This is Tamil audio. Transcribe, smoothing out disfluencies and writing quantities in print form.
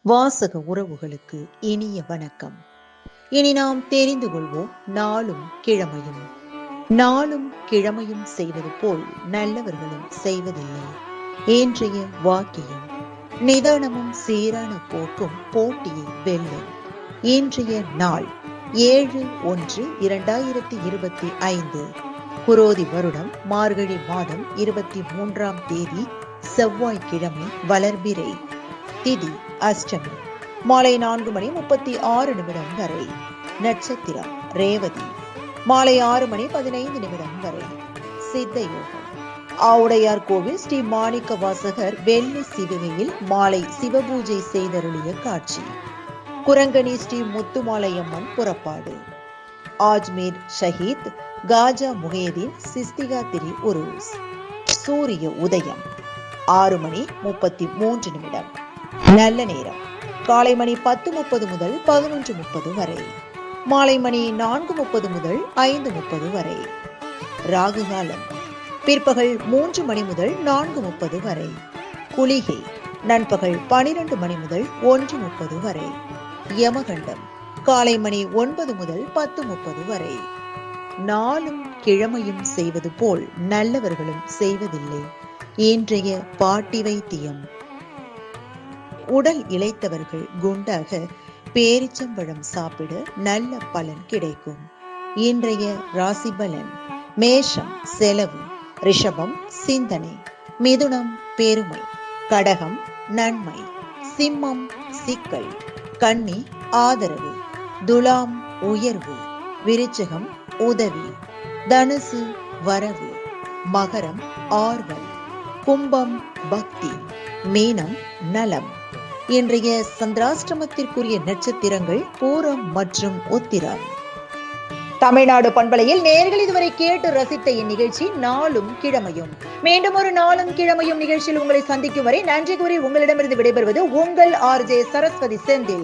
வாசக உறவுகளுக்கு இனிய வணக்கம். இனி நாம் தெரிந்து கொள்வோம் நாளும் கிழமையும். நாளும் கிழமையும் செய்வது போல் நல்லவர்களும் செய்வதில்லை. இன்றைய வாக்கியம்: நிதானமும் சீரான போக்கும் போட்டியை வெல்லும். இன்றைய நாள் 7/1/2025, குரோதி வருடம் மார்கழி மாதம் 23ஆம் தேதி செவ்வாய்க்கிழமை, வளர்பிறை, திதி அஷ்டமி, மாலை 4:36 வரை. நட்சத்திரம் ரேவதி, மாலை 6:15 வரை. சித்த யோகம். ஆவுடையார் கோவில் ஸ்ரீ மாணிக்க வாசகர் வெள்ளி சிவிகையில் மாலை சிவபூஜை செய்தருளிய காட்சி. குரங்கணி ஸ்ரீ முத்துமாலையம்மன் புறப்பாடு. ஆஜ்மீர் ஷஹீத் காஜா முஹைதீன் சிஸ்திகா திரி உருஸ். சூரிய உதயம் 6:33. நல்ல நேரம் காலை மணி 10:30 முதல் 11:30 வரை. மாலை மணி 4:30 முதல் 5:30 வரை. ராகு காலம் பிற்பகல் 3 மணி முதல் 4:30 வரை. குளிகை நண்பகல் 12 மணி முதல் 1:30 வரை. யமகண்டம் காலை மணி 9 முதல் 10:30 வரை. நாளும் கிழமையும் செய்வது போல் நல்லவர்களும் செய்வதில்லை. இன்றைய பாட்டி வைத்தியம்: உடல் இளைத்தவர்கள் குண்டாக பேரிச்சம்பழம் சாப்பிட நல்ல பலன் கிடைக்கும். இன்றைய ராசி பலன்: மேஷம் செலவு, ரிஷபம் சிந்தனை, மிதுனம் பெருமை, கடகம் நன்மை, சிம்மம் சிக்கல், கன்னி ஆதரவு, துலாம் உயர்வு, விருச்சிகம் உதவி, தனுசு வரவு, மகரம் ஆர்வல், கும்பம் பக்தி, மீனம் நலம். இன்றைய சந்திராஷ்டமத்திற்குரிய நட்சத்திரங்கள் பூரம் மற்றும் உத்திரம். தமிழ்நாடு பண்பலையில் நேயர்கள் இதுவரை கேட்டு ரசித்த இந்நிகழ்ச்சி நாளும் கிழமையும். மீண்டும் ஒரு நாளும் கிழமையும் நிகழ்ச்சியில் உங்களை சந்திக்கும் வரை நன்றி கூறி உங்களிடமிருந்து விடைபெறுவது உங்கள் RJ சரஸ்வதி செந்தில்.